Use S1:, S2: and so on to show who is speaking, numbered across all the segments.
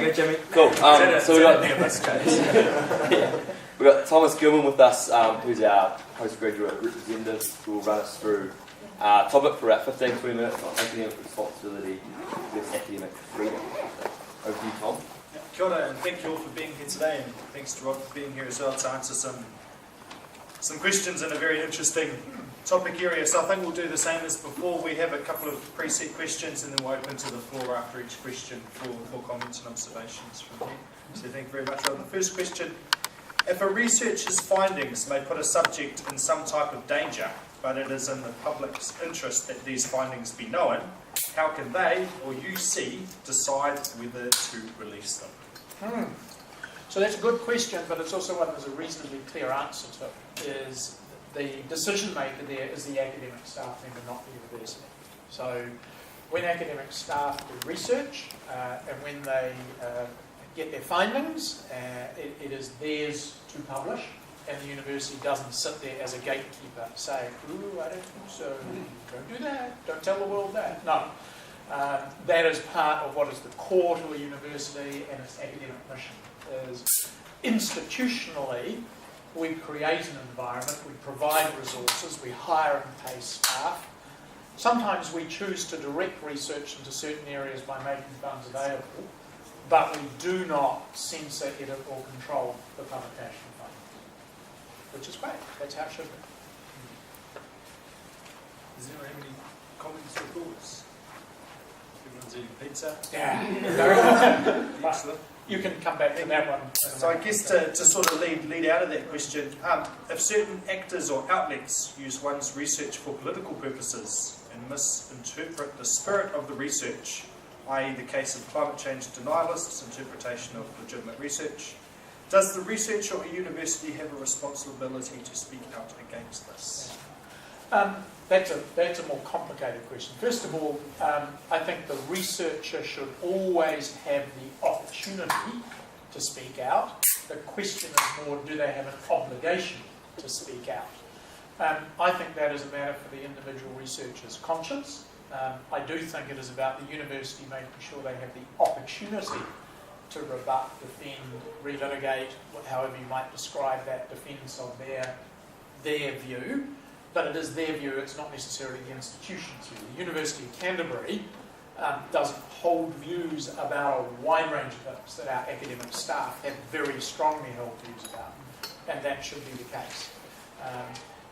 S1: go, Jimmy.
S2: Cool. So we got we've got Thomas Gilman with us, who's our postgraduate representative, who will run us through our topic for about 15-20 minutes on academic responsibility with academic freedom. So, over to you, Tom.
S3: Kia ora, and thank you all for being here today, and thanks to Rob for being here as well to answer some questions in a very interesting topic area. So I think we'll do the same as before. We have a couple of preset questions, and then we'll open to the floor after each question for comments and observations from here. So thank you very much, Rob. The first question: if a researcher's findings may put a subject in some type of danger, but it is in the public's interest that these findings be known, how can they, or UC, decide whether to release them?
S4: So that's a good question, but it's also one there's a reasonably clear answer to. Is the decision maker there is the academic staff member, not the university. So when academic staff do research and when they get their findings, it is theirs to publish, and the university doesn't sit there as a gatekeeper saying, ooh, I don't think so, don't do that, don't tell the world that. No. That is part of what is the core to a university and its academic mission. Is institutionally, we create an environment, we provide resources, we hire and pay staff. Sometimes we choose to direct research into certain areas by making funds available, but we do not censor, edit or control the publication funds, which is great. That's how it should be.
S3: Does anyone have any comments or thoughts? Everyone's eating pizza?
S4: Yeah.
S3: Excellent.
S4: You can come back to that one.
S3: So I guess to sort of lead out of that question, if certain actors or outlets use one's research for political purposes and misinterpret the spirit of the research, i.e. the case of climate change denialists' interpretation of legitimate research, does the researcher or university have a responsibility to speak out against this?
S4: That's a more complicated question. First of all, I think the researcher should always have the opportunity to speak out. The question is more, do they have an obligation to speak out? I think that is a matter for the individual researcher's conscience. I do think it is about the university making sure they have the opportunity to rebut, defend, relitigate, however you might describe that defence of their view. But it is their view, it's not necessarily the institution's view. The University of Canterbury doesn't hold views about a wide range of things that our academic staff have very strongly held views about, and that should be the case.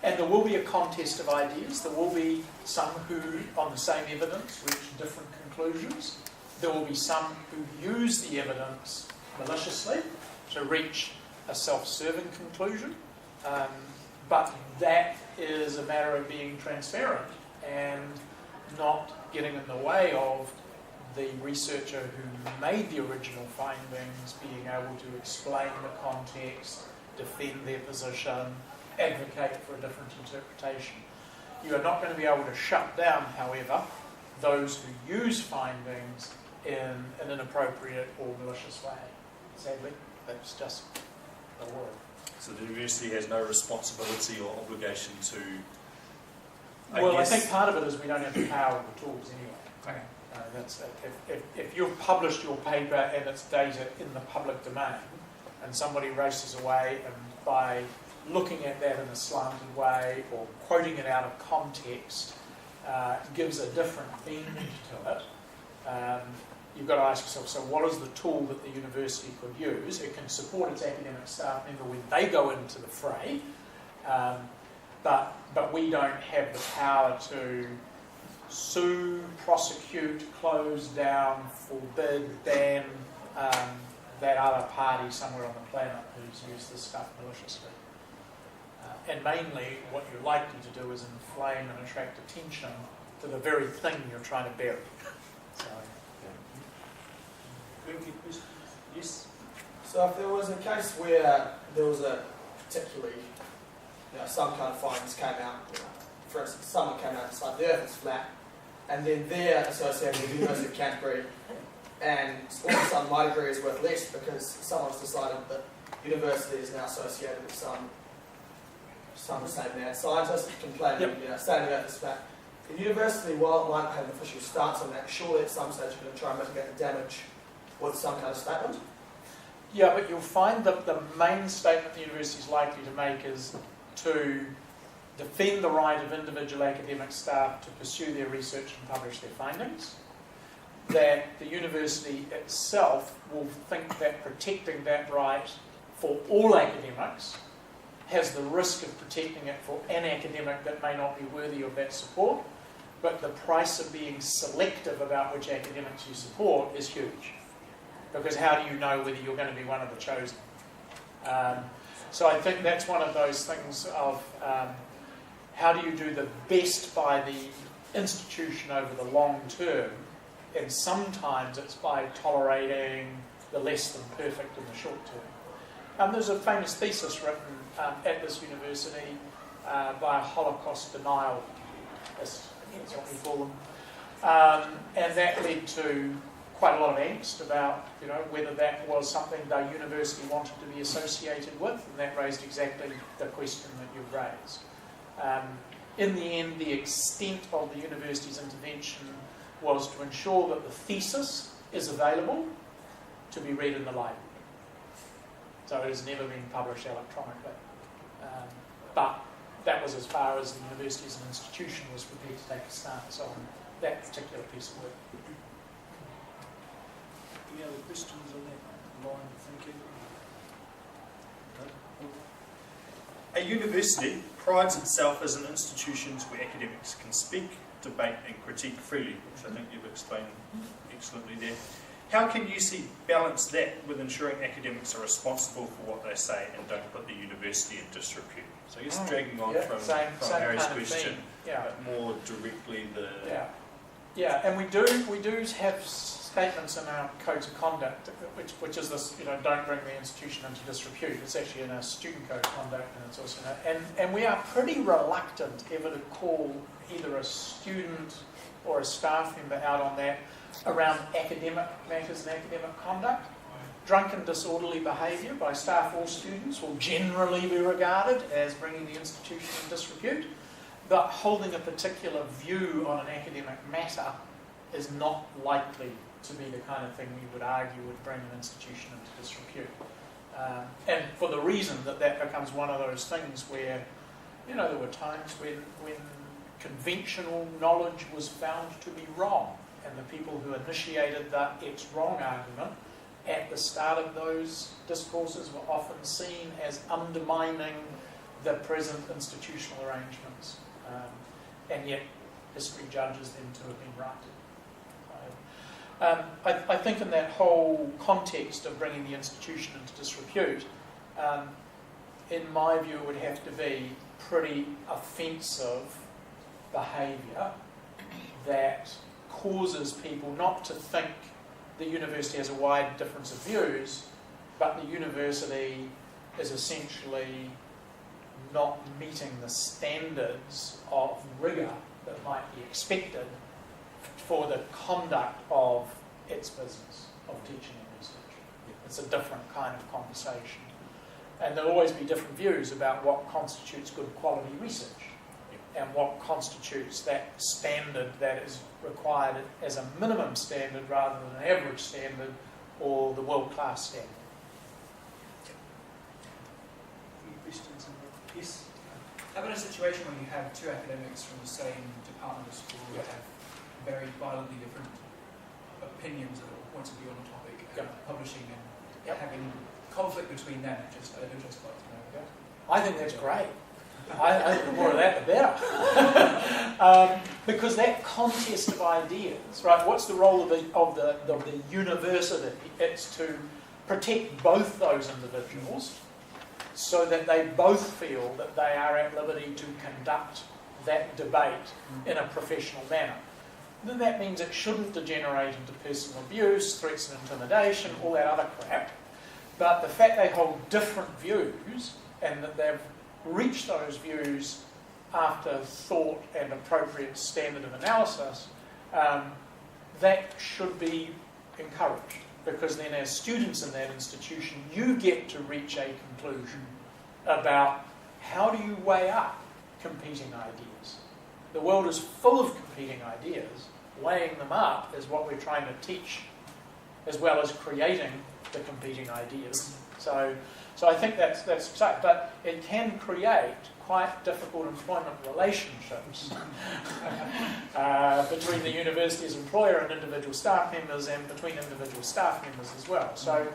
S4: And there will be a contest of ideas. There will be some who, on the same evidence, reach different conclusions. There will be some who use the evidence maliciously to reach a self-serving conclusion. But that is a matter of being transparent and not getting in the way of the researcher who made the original findings being able to explain the context, defend their position, advocate for a different interpretation. You are not going to be able to shut down, however, those who use findings in an inappropriate or malicious way. Sadly, that's just the world.
S3: So the university has no responsibility or obligation to...
S4: I think part of it is we don't have the power of the tools anyway. Okay. If you've published your paper and it's dated in the public domain, and somebody races away and by looking at that in a slanted way or quoting it out of context gives a different bend to it, you've got to ask yourself, so what is the tool that the university could use? It can support its academic staff member when they go into the fray, but we don't have the power to sue, prosecute, close down, forbid, ban that other party somewhere on the planet who's used this stuff maliciously. And mainly what you're likely to do is inflame and attract attention to the very thing you're trying to bury. So,
S3: Yes?
S1: So if there was a case where there was a particularly, some kind of findings came out, for instance, someone came out and decided the Earth is flat, and then they're associated with the University of Canterbury, and all of a sudden my degree is worth less because someone's decided that university is now associated with some mad scientist complaining, saying the Earth is flat. The university, while it might have an official stance on that, surely at some stage you're going to try and mitigate the damage with some kind of statement.
S4: Yeah, but you'll find that the main statement the university is likely to make is to defend the right of individual academic staff to pursue their research and publish their findings. That the university itself will think that protecting that right for all academics has the risk of protecting it for an academic that may not be worthy of that support, but the price of being selective about which academics you support is huge. Because how do you know whether you're going to be one of the chosen? So I think that's one of those things of how do you do the best by the institution over the long term, and sometimes it's by tolerating the less than perfect in the short term. There's a famous thesis written at this university by a Holocaust denialist, that's what we call them, and that led to quite a lot of angst about, whether that was something the university wanted to be associated with, and that raised exactly the question that you've raised. In the end, the extent of the university's intervention was to ensure that the thesis is available to be read in the library. So it has never been published electronically. But that was as far as the university as an institution was prepared to take a stance on that particular piece of work.
S3: Any other questions on that line of thinking? No? A university prides itself as an institution where academics can speak, debate and critique freely, which I think you've explained excellently there. How can UC balance that with ensuring academics are responsible for what they say and don't put the university in disrepute? So I guess dragging on from Harry's question, but more directly the...
S4: Yeah, and we do have statements in our codes of conduct, which is this, don't bring the institution into disrepute. It's actually in our student code of conduct, and it's also and we are pretty reluctant ever to call either a student or a staff member out on that around academic matters and academic conduct. Drunken disorderly behaviour by staff or students will generally be regarded as bringing the institution in disrepute, but holding a particular view on an academic matter is not likely to be the kind of thing we would argue would bring an institution into disrepute. And for the reason that becomes one of those things where, there were times when conventional knowledge was found to be wrong, and the people who initiated the it's wrong argument at the start of those discourses were often seen as undermining the present institutional arrangements. And yet history judges them to have been right. I think in that whole context of bringing the institution into disrepute, in my view it would have to be pretty offensive behaviour that causes people not to think the university has a wide difference of views, but the university is essentially not meeting the standards of rigour that might be expected for the conduct of its business, of teaching and research. It's a different kind of conversation. And there'll always be different views about what constitutes good quality research and what constitutes that standard that is required as a minimum standard rather than an average standard or the world-class standard.
S3: Any questions? Yes?
S5: How about a situation where you have two academics from the same department of school who have very violently different opinions or points of view on a topic, and publishing and having conflict between them? I'd just like to know.
S4: I think that's great. I think the more of that, the better. Because that contest of ideas, right? What's the role of the university? It's to protect both those individuals so that they both feel that they are at liberty to conduct that debate in a professional manner. Then that means it shouldn't degenerate into personal abuse, threats and intimidation, all that other crap. But the fact they hold different views and that they've reached those views after thought and appropriate standard of analysis, that should be encouraged. Because then as students in that institution, you get to reach a conclusion about how do you weigh up competing ideas. The world is full of competing ideas. Weighing them up is what we're trying to teach as well as creating the competing ideas. So I think that's exciting, but it can create quite difficult employment relationships between the university's employer and individual staff members, and between individual staff members as well. So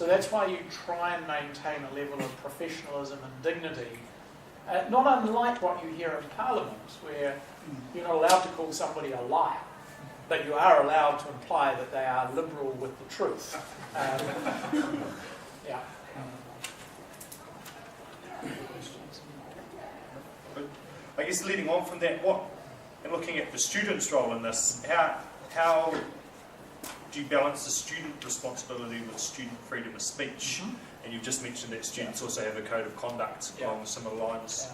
S4: that's why you try and maintain a level of professionalism and dignity, not unlike what you hear in Parliament, where you're not allowed to call somebody a liar, but you are allowed to imply that they are liberal with the truth. Yeah.
S3: I guess leading on from that, and looking at the student's role in this, how do you balance the student responsibility with student freedom of speech?
S4: Mm-hmm.
S3: And you've just mentioned that students also have a code of conduct along similar lines.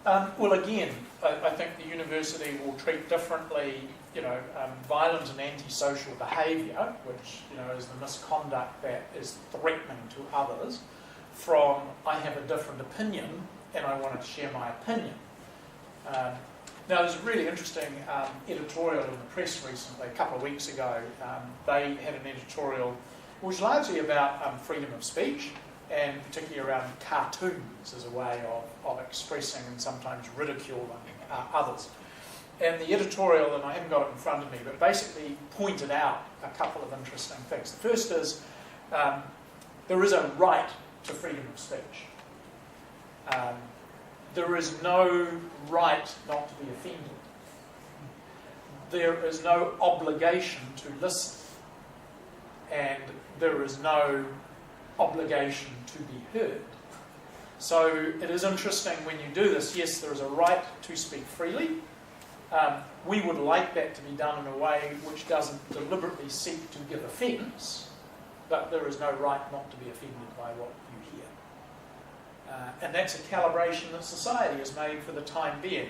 S4: Well, again, I think the university will treat differently, violent and antisocial behaviour, which, is the misconduct that is threatening to others, from I have a different opinion and I want to share my opinion. Now, there's a really interesting editorial in the press recently, a couple of weeks ago. They had an editorial which was largely about freedom of speech, and particularly around cartoons as a way of expressing and sometimes ridiculing others. And the editorial, and I haven't got it in front of me, but basically pointed out a couple of interesting things. The first is there is a right to freedom of speech. There is no right not to be offended. There is no obligation to listen. And there is no obligation to be heard. So it is interesting when you do this. Yes, there is a right to speak freely. We would like that to be done in a way which doesn't deliberately seek to give offence, but there is no right not to be offended by what you hear. And that's a calibration that society has made for the time being.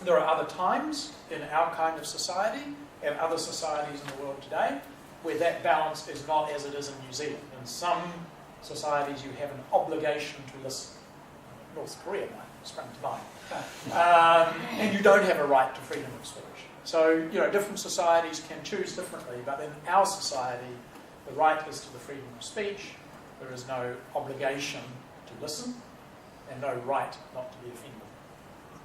S4: There are other times in our kind of society and other societies in the world today where that balance is not as it is in New Zealand. In some societies you have an obligation to listen. North Korea might spring to mind. And you don't have a right to freedom of speech. So, different societies can choose differently, but in our society, the right is to the freedom of speech. There is no obligation to listen, and no right not to be offended.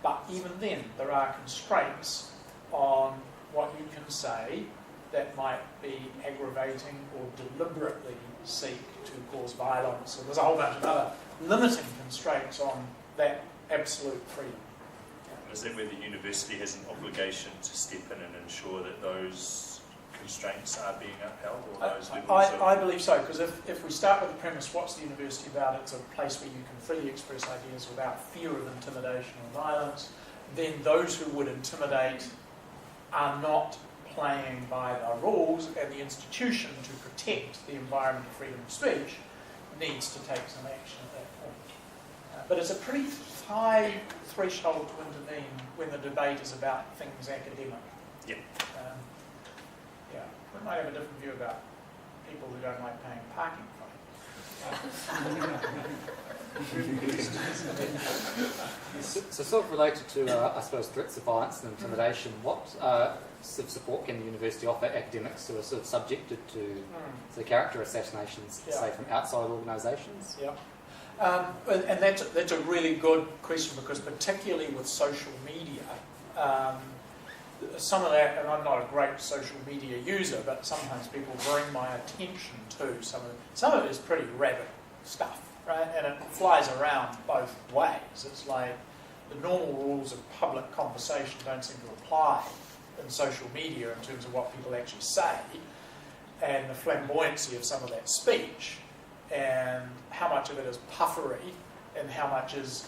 S4: But even then, there are constraints on what you can say that might be aggravating or deliberately seek to cause violence. And there's a whole bunch of other limiting constraints on that absolute freedom.
S3: Is that where the university has an obligation to step in and ensure that those constraints are being upheld? Or those
S4: I believe so, because if we start with the premise, what's the university about? It's a place where you can freely express ideas without fear of intimidation or violence. Then those who would intimidate are not playing by the rules, and the institution, to protect the environment of freedom of speech, needs to take some action at that point. But it's a pretty high threshold to intervene when the debate is about things academic.
S3: Yeah.
S4: We might have a different view about people who don't like paying parking fines.
S6: So sort of related to, I suppose, threats of violence and intimidation, what sort of support can the university offer academics who are sort of subjected to the character assassinations, say, from outside organisations?
S4: Yeah. And that's a really good question, because particularly with social media, some of that, and I'm not a great social media user, but sometimes people bring my attention to some of it is pretty rabid stuff, right? And it flies around both ways. It's like the normal rules of public conversation don't seem to apply in social media in terms of what people actually say, and the flamboyancy of some of that speech, and how much of it is puffery and how much is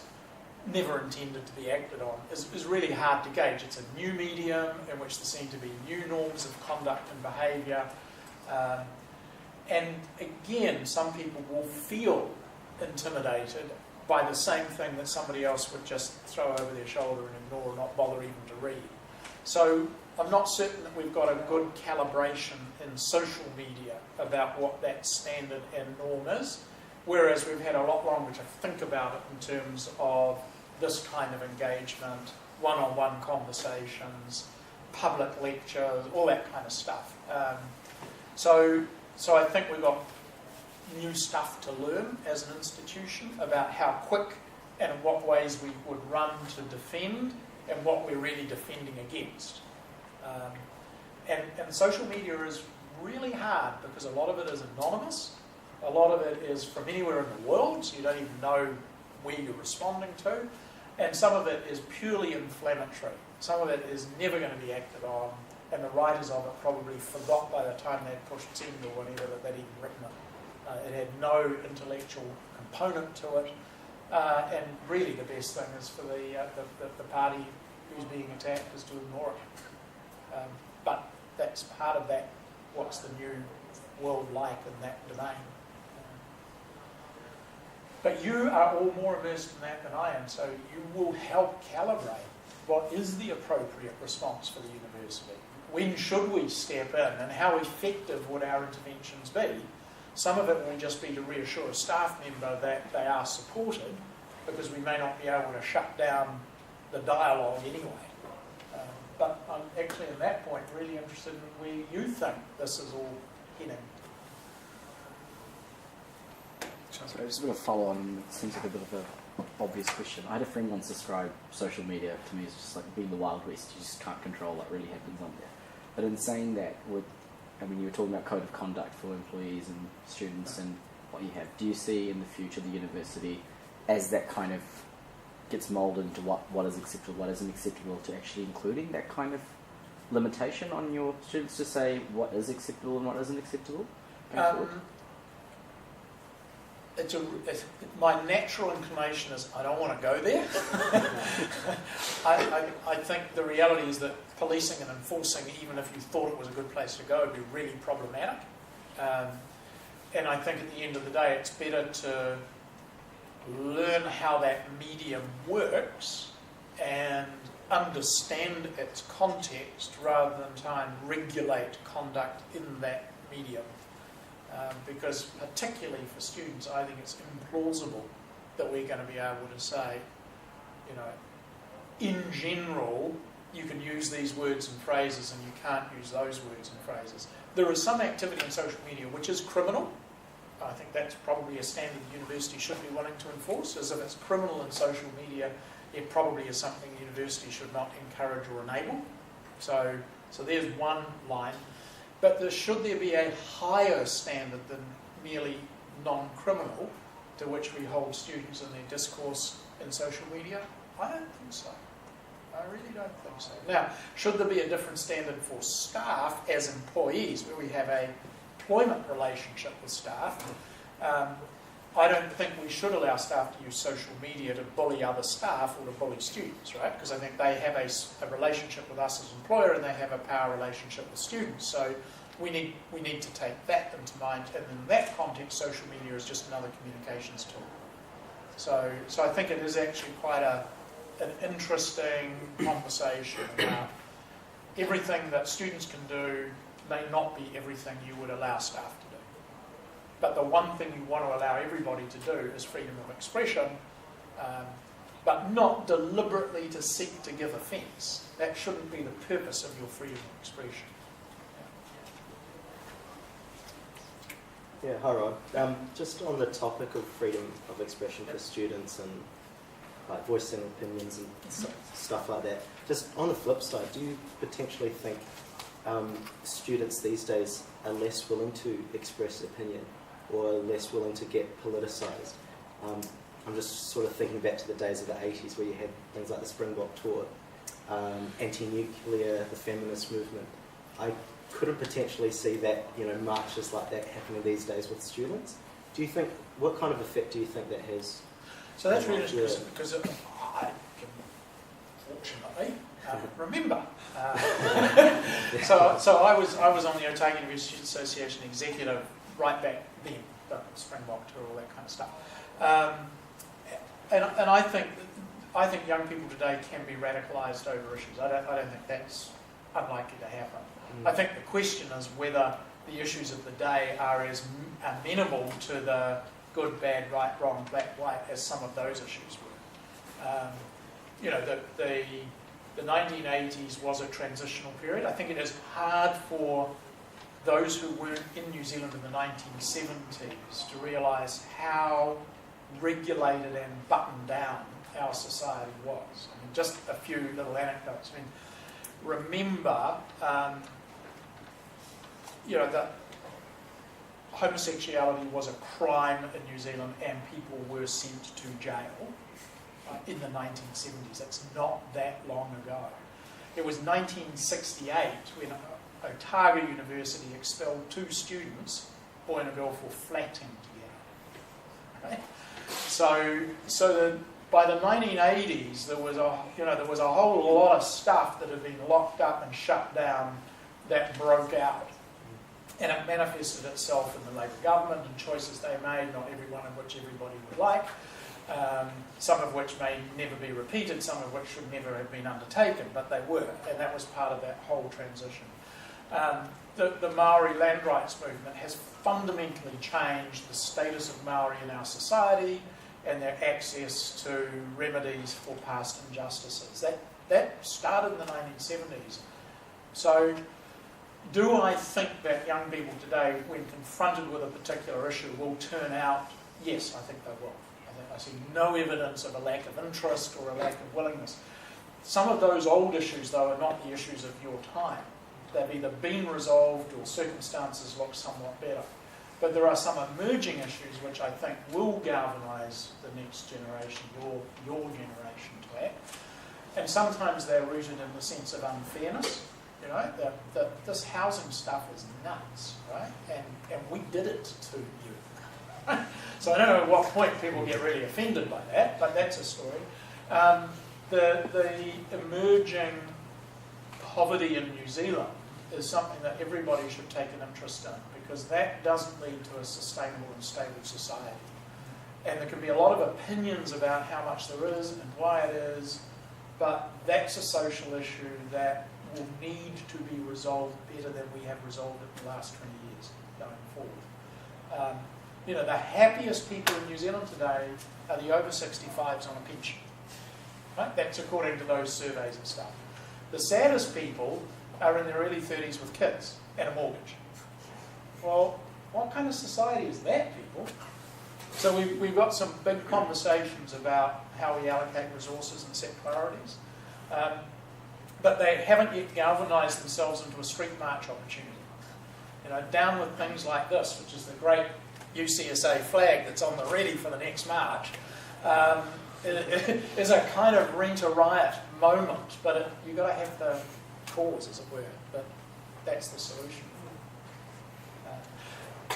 S4: never intended to be acted on is really hard to gauge. It's a new medium in which there seem to be new norms of conduct and behaviour. And again, some people will feel intimidated by the same thing that somebody else would just throw over their shoulder and ignore and not bother even to read. So I'm not certain that we've got a good calibration in social media about what that standard and norm is, whereas we've had a lot longer to think about it in terms of this kind of engagement, one-on-one conversations, public lectures, all that kind of stuff. So So I think we've got new stuff to learn as an institution about how quick and in what ways we would run to defend and what we're really defending against. And social media is really hard because a lot of it is anonymous. A lot of it is from anywhere in the world, so you don't even know where you're responding to. And some of it is purely inflammatory. Some of it is never going to be acted on, and the writers of it probably forgot by the time they'd pushed send or whatever that they'd even written it. It had no intellectual component to it. And really the best thing is for the party who's being attacked is to ignore it. But that's part of that, what's the new world like in that domain. But you are all more immersed in that than I am, so you will help calibrate what is the appropriate response for the university. When should we step in and how effective would our interventions be? Some of it will just be to reassure a staff member that they are supported, because we may not be able to shut down the dialogue anyway. But I'm actually at that point really interested in where you think this is all heading.
S7: Sorry, just a bit of follow on. It seems like a bit of an obvious question. I had a friend once describe social media to me as just like being the Wild West. You just can't control what really happens on there. But in saying that, you were talking about code of conduct for employees and students and what you have. Do you see in the future the university as that kind of gets moulded into what is acceptable, what isn't acceptable, to actually including that kind of limitation on your students to say what is acceptable and what isn't acceptable going forward?
S4: My natural inclination is I don't want to go there. I think the reality is that policing and enforcing, even if you thought it was a good place to go, would be really problematic. And I think at the end of the day, it's better to learn how that medium works and understand its context rather than try and regulate conduct in that medium. Because particularly for students, I think it's implausible that we're going to be able to say, in general, you can use these words and phrases and you can't use those words and phrases. There is some activity in social media which is criminal. I think that's probably a standard the university should be willing to enforce, as if it's criminal in social media, it probably is something the university should not encourage or enable. So there's one line. But should there be a higher standard than merely non-criminal to which we hold students in their discourse in social media? I don't think so. I really don't think so. Now, should there be a different standard for staff as employees, where we have a employment relationship with staff? I don't think we should allow staff to use social media to bully other staff or to bully students, right? Because I think they have a relationship with us as employer and they have a power relationship with students. So we need to take that into mind. And in that context, social media is just another communications tool. So I think it is actually quite an interesting conversation about everything that students can do may not be everything you would allow staff to do. But the one thing you want to allow everybody to do is freedom of expression, but not deliberately to seek to give offence. That shouldn't be the purpose of your freedom of expression.
S8: Yeah, hi Rod. Just on the topic of freedom of expression for students and like voicing opinions and stuff like that, just on the flip side, do you potentially think students these days are less willing to express opinion or less willing to get politicised? I'm just sort of thinking back to the days of the 80s where you had things like the Springbok Tour, anti-nuclear, the feminist movement. I couldn't potentially see that, marches like that happening these days with students. Do you think, what kind of effect do you think that has?
S4: So that's really interesting because I can fortunately remember. So I was on the Otago University Student Association executive right back then, the Springbok Tour, all that kind of stuff. And I think young people today can be radicalised over issues. I don't think that's unlikely to happen. I think the question is whether the issues of the day are as amenable to the good, bad, right, wrong, black, white as some of those issues were. The 1980s was a transitional period. I think it is hard for those who weren't in New Zealand in the 1970s to realise how regulated and buttoned down our society was. I mean, just a few little anecdotes. I mean, remember, that homosexuality was a crime in New Zealand and people were sent to jail in the 1970s. That's not that long ago. It was 1968 when Otago University expelled 2 students, boy and a girl, for flatting together. Right? So by the 1980s, there was a whole lot of stuff that had been locked up and shut down that broke out. And it manifested itself in the Labour government and choices they made, not every one of which everybody would like, some of which may never be repeated, some of which should never have been undertaken, but they were, and that was part of that whole transition. The Maori land rights movement has fundamentally changed the status of Maori in our society and their access to remedies for past injustices. That started in the 1970s. So, do I think that young people today, when confronted with a particular issue, will turn out? Yes, I think they will. I see no evidence of a lack of interest or a lack of willingness. Some of those old issues, though, are not the issues of your time. They've either been resolved or circumstances look somewhat better. But there are some emerging issues which I think will galvanise the next generation, your generation, to act. And sometimes they're rooted in the sense of unfairness. That this housing stuff is nuts, right? And we did it to you. So I don't know at what point people get really offended by that, but that's a story. The emerging poverty in New Zealand is something that everybody should take an interest in, because that doesn't lead to a sustainable and stable society. And there can be a lot of opinions about how much there is and why it is, but that's a social issue that will need to be resolved better than we have resolved it in the last 20 years going forward. The happiest people in New Zealand today are the over 65s on a pension. Right? That's according to those surveys and stuff. The saddest people are in their early 30s with kids and a mortgage. Well, what kind of society is that, people? So we've got some big conversations about how we allocate resources and set priorities. But they haven't yet galvanised themselves into a street march opportunity. Down with things like this, which is the great UCSA flag that's on the ready for the next march, is a kind of rent-a-riot moment, but you've got to have the cause, as it were. But that's the solution.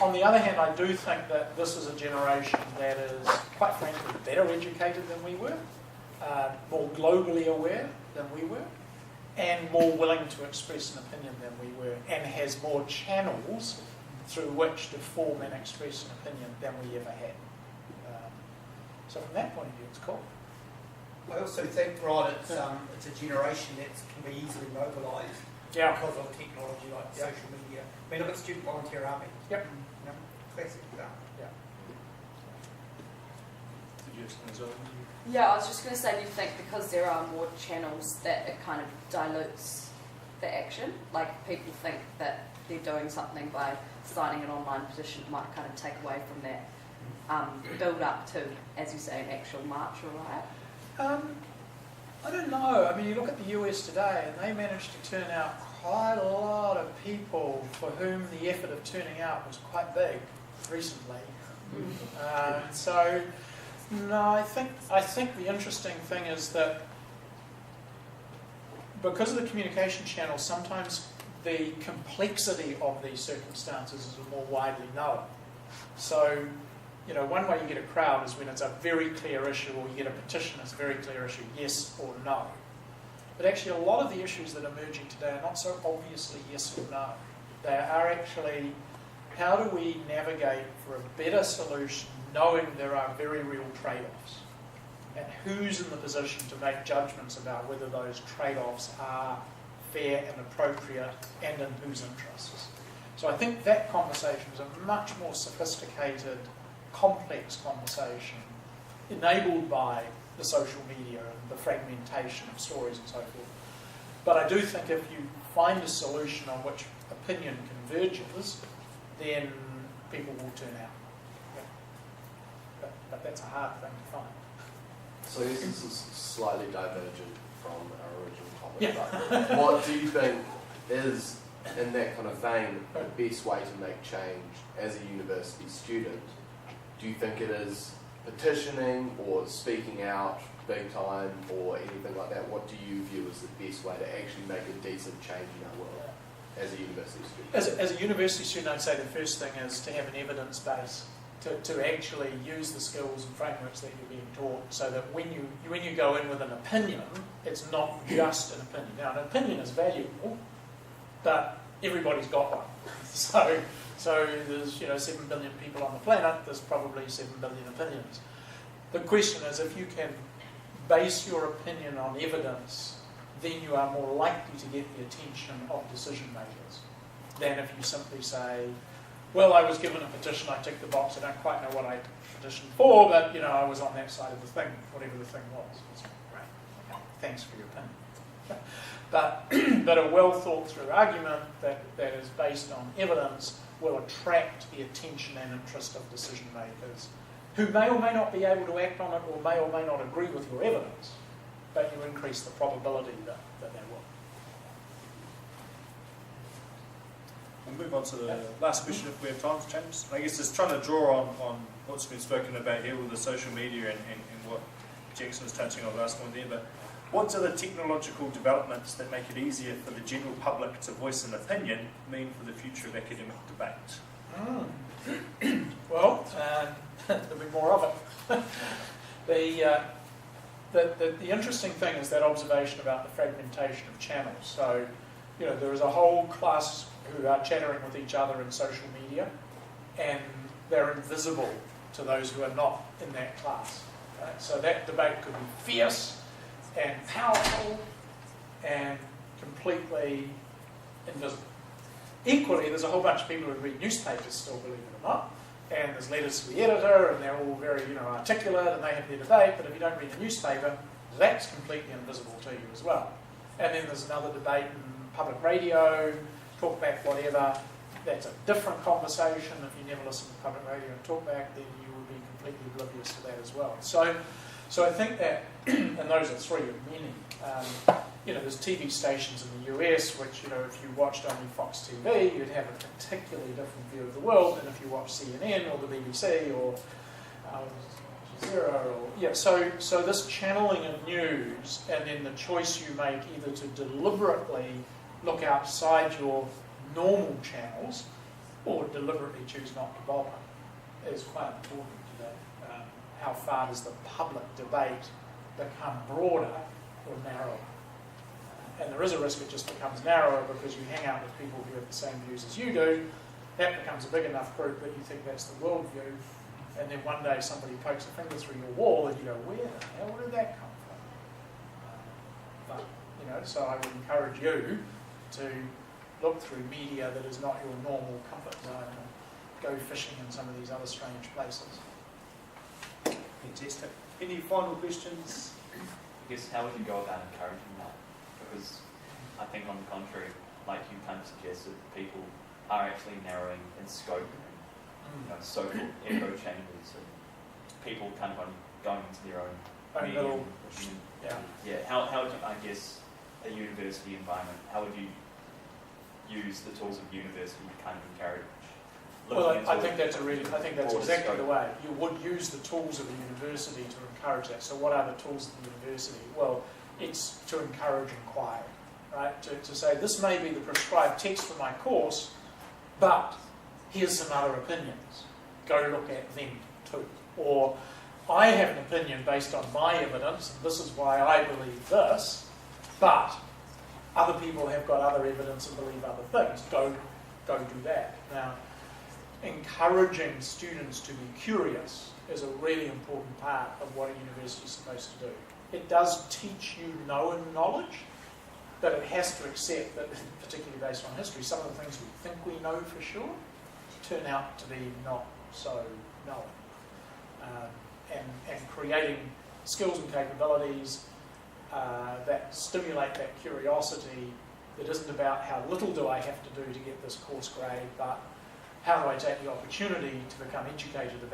S4: On the other hand, I do think that this is a generation that is, quite frankly, better educated than we were, more globally aware than we were, and more willing to express an opinion than we were, and has more channels through which to form and express an opinion than we ever had. So from that point of view, it's cool.
S9: I also think, Rod, it's a generation that can be easily mobilised because of technology like social media. I mean, look at Student Volunteer Army.
S4: Yep.
S9: Classic example.
S3: Did you have something as well?
S10: Yeah, I was just going to say, do you think because there are more channels that it kind of dilutes the action? Like people think that they're doing something by signing an online petition might kind of take away from that build up to, as you say, an actual march or riot?
S4: I don't know. I mean, you look at the US today and they managed to turn out quite a lot of people for whom the effort of turning out was quite big recently. So, no, I think the interesting thing is that because of the communication channels, sometimes the complexity of these circumstances is more widely known. So, one way you get a crowd is when it's a very clear issue, or you get a petition that's a very clear issue, yes or no. But actually, a lot of the issues that are emerging today are not so obviously yes or no. They are actually, how do we navigate for a better solution, knowing there are very real trade-offs? And who's in the position to make judgments about whether those trade-offs are fair and appropriate and in whose interests? So I think that conversation is a much more sophisticated, complex conversation enabled by the social media and the fragmentation of stories and so forth. But I do think if you find a solution on which opinion can converges, then people will turn out. Yeah. But that's a hard thing to find.
S11: So I guess this is slightly divergent from our original topic.
S4: Yeah.
S11: But what do you think is, in that kind of vein, the best way to make change as a university student? Do you think it is petitioning or speaking out big time or anything like that? What do you view as the best way to actually make a decent change in our world as a university student?
S4: As a university student, I'd say the first thing is to have an evidence base, to actually use the skills and frameworks that you're being taught, so that when you go in with an opinion, it's not just an opinion. Now, an opinion is valuable, but everybody's got one. So there's 7 billion people on the planet. There's probably 7 billion opinions. The question is, if you can base your opinion on evidence, then you are more likely to get the attention of decision makers than if you simply say, well, I was given a petition, I ticked the box, I don't quite know what I petitioned for, but I was on that side of the thing, whatever the thing was. It's great. Okay. Thanks for your opinion. But a well thought through argument that is based on evidence will attract the attention and interest of decision makers, who may or may not be able to act on it or may not agree with your evidence, but you increase the probability that they will.
S3: We'll move on to the last question if we have time, James. I guess it's trying to draw on what's been spoken about here with the social media and what Jackson was touching on last one there, but what do the technological developments that make it easier for the general public to voice an opinion mean for the future of academic debate?
S4: Well, there'll be more of it. The interesting thing is that observation about the fragmentation of channels. So, there is a whole class who are chattering with each other in social media, and they're invisible to those who are not in that class. Right? So that debate could be fierce and powerful and completely invisible. Equally, there's a whole bunch of people who read newspapers still, believe it or not, and there's letters to the editor, and they're all very articulate, and they have their debate, but if you don't read the newspaper, that's completely invisible to you as well. And then there's another debate in public radio, talkback, whatever. That's a different conversation. If you never listen to public radio and talkback, then you will be completely oblivious to that as well. So I think that, and those are three of many. There's TV stations in the US which, if you watched only Fox TV, you'd have a particularly different view of the world than if you watch CNN or the BBC or Al Jazeera. So this channeling of news, and then the choice you make either to deliberately look outside your normal channels or deliberately choose not to bother, is quite important today. How far does the public debate become broader or narrower? And there is a risk it just becomes narrower because you hang out with people who have the same views as you do. That becomes a big enough group that you think that's the worldview. And then one day somebody pokes a finger through your wall and you go, where the hell did that come from? So I would encourage you to look through media that is not your normal comfort zone and go fishing in some of these other strange places.
S3: Fantastic. Any final questions?
S12: I guess how would you go about encouraging that? Because I think on the contrary, like you kind of suggested, people are actually narrowing in scope and social echo chambers and people kind of going into their own medium. How would you, I guess, a university environment, how would you use the tools of university to kind of encourage?
S4: Well, I think that's exactly the way. You would use the tools of the university to encourage that. So what are the tools of the university? Well, it's to encourage inquiry, right? To say, this may be the prescribed text for my course, but here's some other opinions. Go look at them too. Or, I have an opinion based on my evidence, and this is why I believe this, but other people have got other evidence and believe other things. Go do that. Now, encouraging students to be curious is a really important part of what a university is supposed to do. It does teach you known knowledge, but it has to accept that, particularly based on history, some of the things we think we know for sure turn out to be not so known. And creating skills and capabilities that stimulate that curiosity It isn't about how little do I have to do to get this course grade, but how do I take the opportunity to become educated about